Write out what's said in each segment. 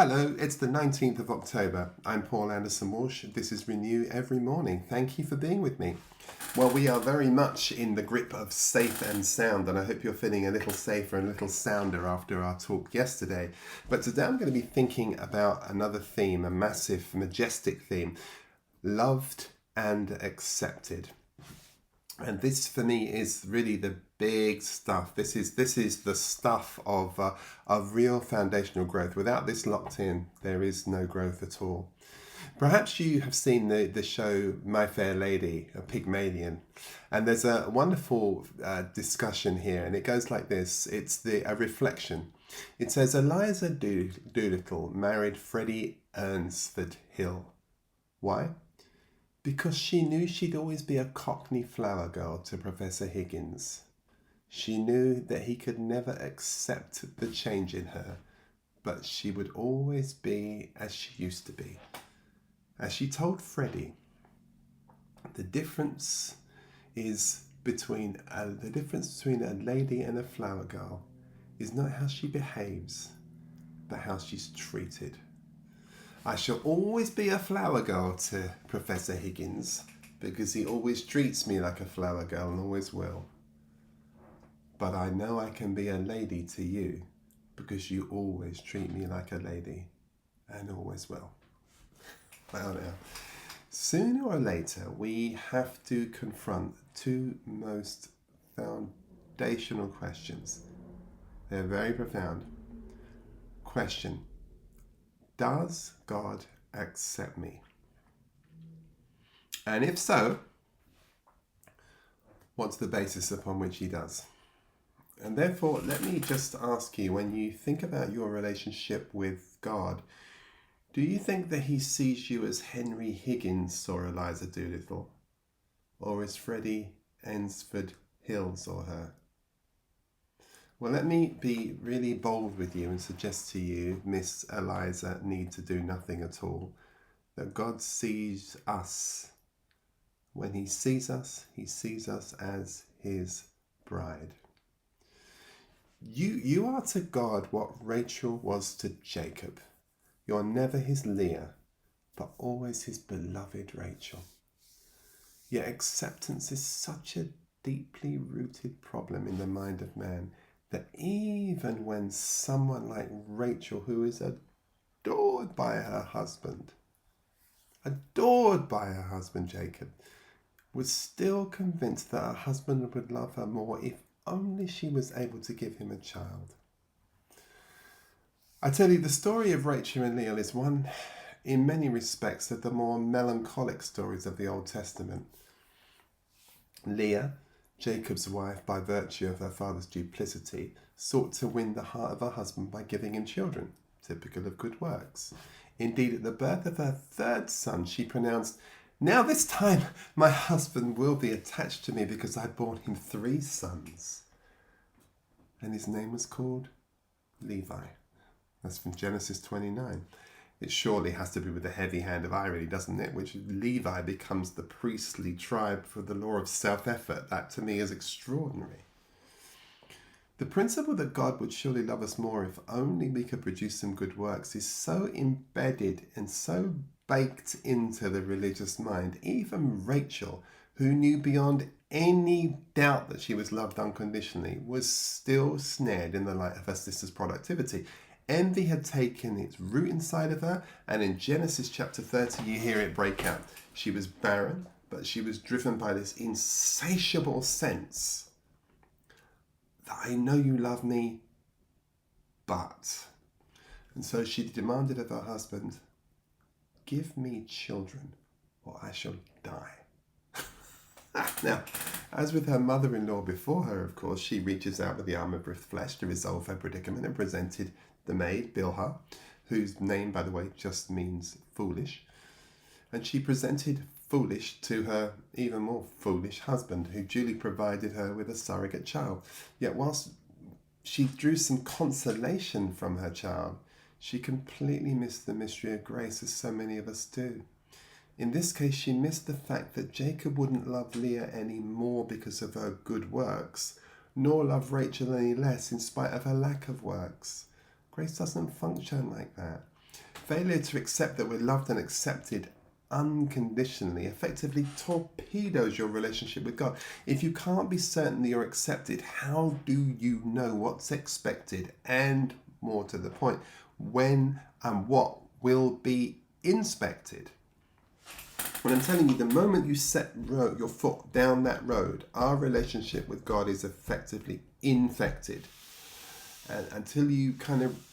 Hello, it's the 19th of October. I'm Paul Anderson-Walsh. This is Renew Every Morning. Thank you for being with me. Well, we are very much in the grip of safe and sound, and I hope you're feeling a little safer and a little sounder after our talk yesterday. But today I'm going to be thinking about another theme, a massive, majestic theme, loved and accepted. And this, for me, is really the big stuff. This is the stuff of real foundational growth. Without this locked in, there is no growth at all. Perhaps you have seen the show My Fair Lady, a Pygmalion, and there's a wonderful discussion here, and it goes like this. It's a reflection. It says, Eliza Doolittle married Freddie Earnsford Hill. Why? Because she knew she'd always be a Cockney flower girl to Professor Higgins. She knew that he could never accept the change in her, but she would always be as she used to be. As she told Freddie, the difference between a lady and a flower girl is not how she behaves, but how she's treated. I shall always be a flower girl to Professor Higgins because he always treats me like a flower girl and always will. But I know I can be a lady to you because you always treat me like a lady and always will. Well, now, sooner or later, we have to confront two most foundational questions. They're very profound. Question: does God accept me? And if so, what's the basis upon which he does? And therefore, let me just ask you, when you think about your relationship with God, do you think that he sees you as Henry Higgins saw Eliza Doolittle, or as Freddie Earnsford Hill saw her? Well, let me be really bold with you and suggest to you, Miss Eliza, need to do nothing at all. That God sees us. When he sees us as his bride. You are to God what Rachel was to Jacob. You're never his Leah, but always his beloved Rachel. Yet acceptance is such a deeply rooted problem in the mind of man that even when someone like Rachel, who is adored by her husband Jacob, was still convinced that her husband would love her more if only she was able to give him a child. I tell you, the story of Rachel and Leah is one, in many respects, of the more melancholic stories of the Old Testament. Leah, Jacob's wife, by virtue of her father's duplicity, sought to win the heart of her husband by giving him children, typical of good works. Indeed, at the birth of her third son, she pronounced, "Now this time my husband will be attached to me because I bore him 3 sons." And his name was called Levi. That's from Genesis 29. It surely has to be with the heavy hand of irony, doesn't it? Which Levi becomes the priestly tribe for the law of self-effort. That to me is extraordinary. The principle that God would surely love us more if only we could produce some good works is so embedded and so baked into the religious mind. Even Rachel, who knew beyond any doubt that she was loved unconditionally, was still snared in the light of her sister's productivity. Envy had taken its root inside of her, and in Genesis chapter 30 you hear it break out. She was barren, but she was driven by this insatiable sense that I know you love me, but... And so she demanded of her husband, "Give me children or I shall die." Now, as with her mother-in-law before her, of course, she reaches out with the arm of flesh to resolve her predicament and presented the maid, Bilhah, whose name, by the way, just means foolish. And she presented foolish to her even more foolish husband, who duly provided her with a surrogate child. Yet whilst she drew some consolation from her child, she completely missed the mystery of grace, as so many of us do. In this case, she missed the fact that Jacob wouldn't love Leah any more because of her good works, nor love Rachel any less in spite of her lack of works. Grace doesn't function like that. failure to accept that we're loved and accepted unconditionally effectively torpedoes your relationship with God. If you can't be certain that you're accepted, how do you know what's expected? And more to the point, when and what will be inspected? When I'm telling you, the moment you set your foot down that road, our relationship with God is effectively infected. And until you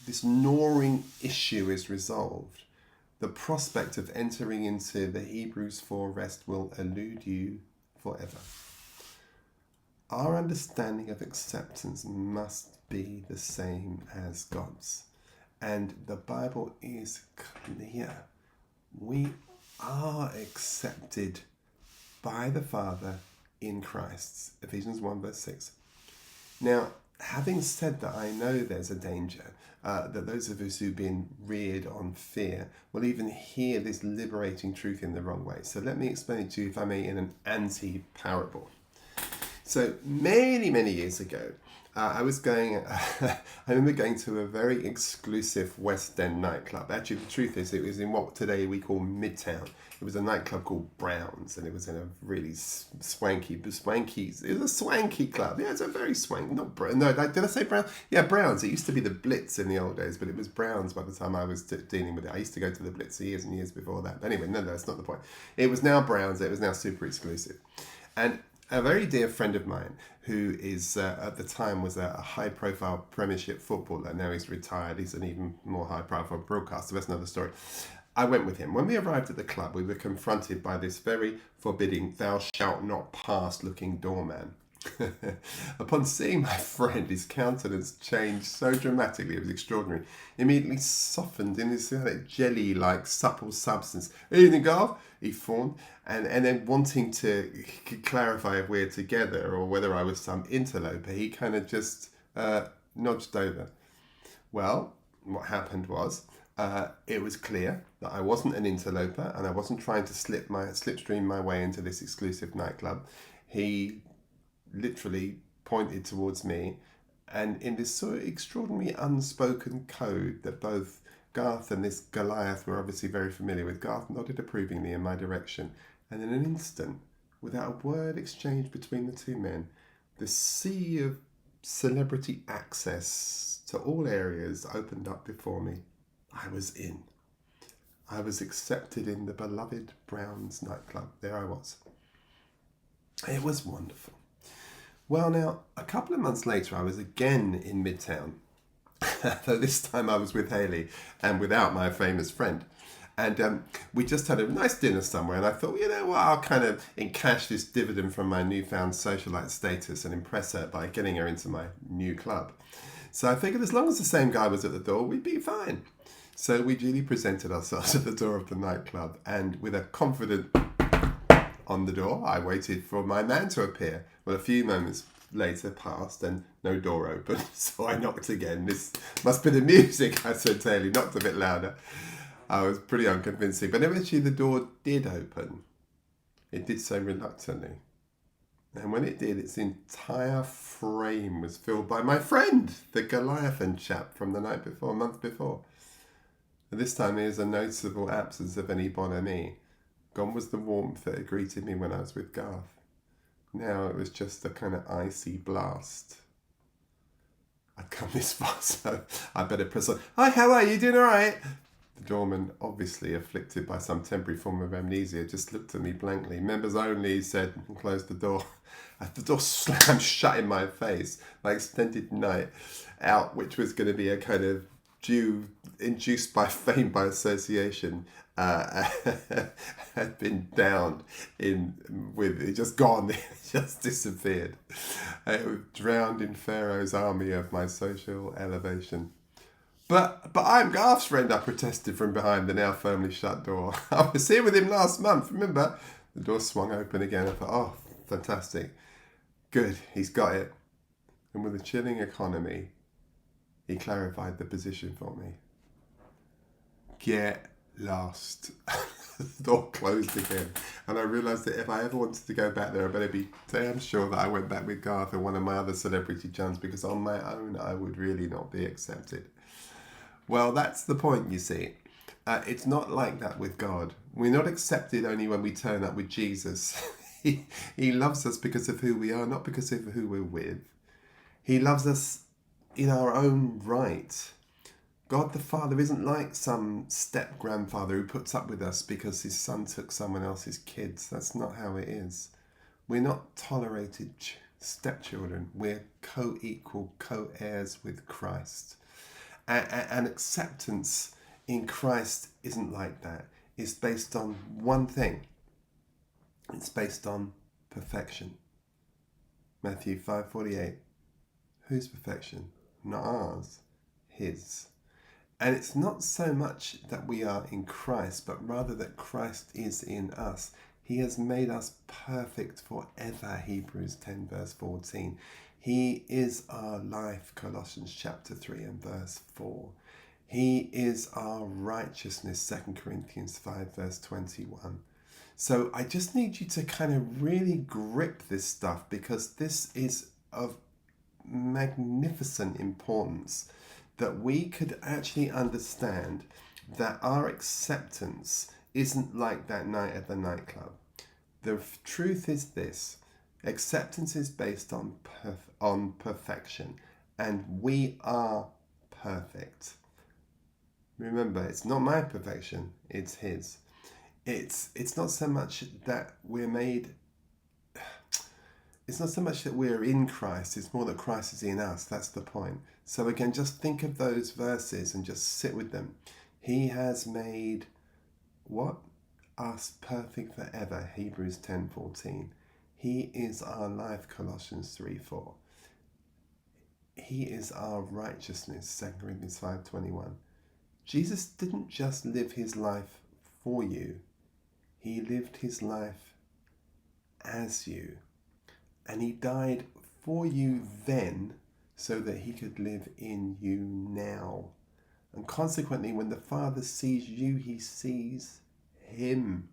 this gnawing issue is resolved, the prospect of entering into the Hebrews 4 rest will elude you forever. Our understanding of acceptance must be the same as God's. And the Bible is clear. We are accepted by the Father in Christ. Ephesians 1 verse 6. Now, having said that, I know there's a danger that those of us who've been reared on fear will even hear this liberating truth in the wrong way. So let me explain it to you, if I may, in an anti-parable. So many, many years ago, I remember going to a very exclusive West End nightclub. Actually, the truth is, it was in what today we call Midtown. It was a nightclub called Brown's, and it was in a really swanky, it was a swanky club. Yeah, it's a very swanky, did I say Brown's? Yeah, Brown's. It used to be the Blitz in the old days, but it was Brown's by the time I was dealing with it. I used to go to the Blitz years and years before that. But anyway, no, that's not the point. It was now Brown's. It was now super exclusive. And a very dear friend of mine, who is at the time was a high-profile Premiership footballer. Now he's retired. He's an even more high-profile broadcaster. That's another story. I went with him. When we arrived at the club, we were confronted by this very forbidding, "Thou shalt not pass" looking doorman. Upon seeing my friend, his countenance changed so dramatically, it was extraordinary. Immediately softened in this jelly-like supple substance. "Evening, Garth," he fawned, and then wanting to clarify if we're together or whether I was some interloper, he kind of just nudged over. Well, what happened was, it was clear that I wasn't an interloper and I wasn't trying to slipstream my way into this exclusive nightclub. He literally pointed towards me, and in this sort of extraordinary unspoken code that both Garth and this Goliath were obviously very familiar with, Garth nodded approvingly in my direction, and in an instant, without a word exchanged between the two men, the sea of celebrity access to all areas opened up before me. I was in. I was accepted in the beloved Brown's nightclub. There I was. It was wonderful. Well, now, a couple of months later, I was again in Midtown. Though this time I was with Haley and without my famous friend. And we just had a nice dinner somewhere, and I thought, you know what, I'll kind of encash this dividend from my newfound socialite status and impress her by getting her into my new club. So I figured as long as the same guy was at the door, we'd be fine. So we duly presented ourselves at the door of the nightclub, and with a confident on the door, I waited for my man to appear. Well, a few moments later passed and no door opened, so I knocked again. "This must be the music," I said to Haley, knocked a bit louder. I was pretty unconvincing, but eventually the door did open. It did so reluctantly. And when it did, its entire frame was filled by my friend, the Goliathan chap from the month before. But this time there was a noticeable absence of any bonhomie. Gone was the warmth that had greeted me when I was with Garth. Now it was just a kind of icy blast. I'd come this far, so I better press on. "Hi, how are you? Doing all right?" The doorman, obviously afflicted by some temporary form of amnesia, just looked at me blankly. "Members only," he said, and closed the door. The door slammed shut in my face. My extended night out, which was going to be a kind of induced by fame by association, had been downed with it just gone. It just disappeared. It was drowned in Pharaoh's army of my social elevation. But I'm Garth's friend," I protested from behind the now firmly shut door. "I was here with him last month, remember?" The door swung open again. I thought, oh, fantastic. Good, he's got it. And with a chilling economy, he clarified the position for me. "Get lost." The door closed again, and I realised that if I ever wanted to go back there, I better be damn sure that I went back with Garth and one of my other celebrity chums, because on my own I would really not be accepted. Well, that's the point, you see. It's not like that with God. We're not accepted only when we turn up with Jesus. He loves us because of who we are, not because of who we're with. He loves us in our own right. God the Father isn't like some step-grandfather who puts up with us because his son took someone else's kids. That's not how it is. We're not tolerated stepchildren. We're co-equal, co-heirs with Christ. And acceptance in Christ isn't like that. It's based on one thing. It's based on perfection. Matthew 5:48. Whose perfection? Not ours. His. And it's not so much that we are in Christ, but rather that Christ is in us. He has made us perfect forever, Hebrews 10 verse 14. He is our life, Colossians chapter 3 and verse 4. He is our righteousness, 2 Corinthians 5 verse 21. So I just need you to kind of really grip this stuff, because this is of magnificent importance, that we could actually understand that our acceptance isn't like that night at the nightclub. The truth is this: acceptance is based on perfection, and we are perfect. Remember, it's not my perfection, it's his. It's not so much that we're made, it's not so much that we're in Christ, it's more that Christ is in us. That's the point. So again, just think of those verses and just sit with them. He has made what? Us perfect forever, Hebrews 10:14. He is our life, Colossians 3:4. He is our righteousness, 2 Corinthians 5:21. Jesus didn't just live his life for you. He lived his life as you. And he died for you then so that he could live in you now. And consequently, when the Father sees you, he sees him.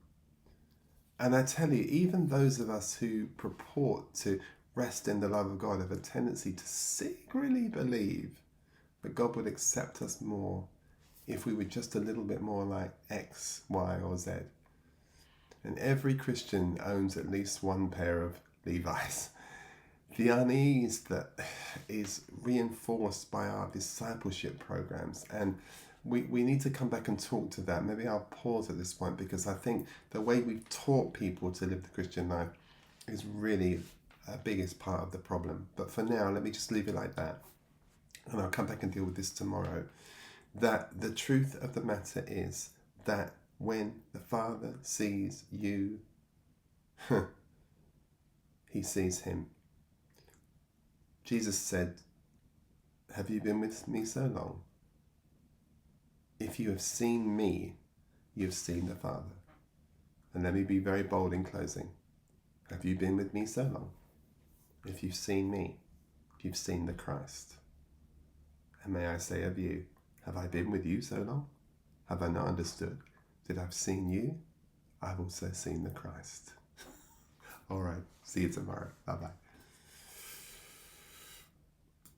And I tell you, even those of us who purport to rest in the love of God have a tendency to secretly believe that God would accept us more if we were just a little bit more like X, Y, or Z. And every Christian owns at least one pair of Levi's. The unease that is reinforced by our discipleship programs. And we need to come back and talk to that. Maybe I'll pause at this point, because I think the way we've taught people to live the Christian life is really a biggest part of the problem. But for now, let me just leave it like that. And I'll come back and deal with this tomorrow. That the truth of the matter is that when the Father sees you, he sees him. Jesus said, "Have you been with me so long? If you have seen me, you have seen the Father." And let me be very bold in closing. Have you been with me so long? If you've seen me, you've seen the Christ. And may I say of you, have I been with you so long? Have I not understood that I've seen you? I've also seen the Christ. All right, see you tomorrow. Bye-bye.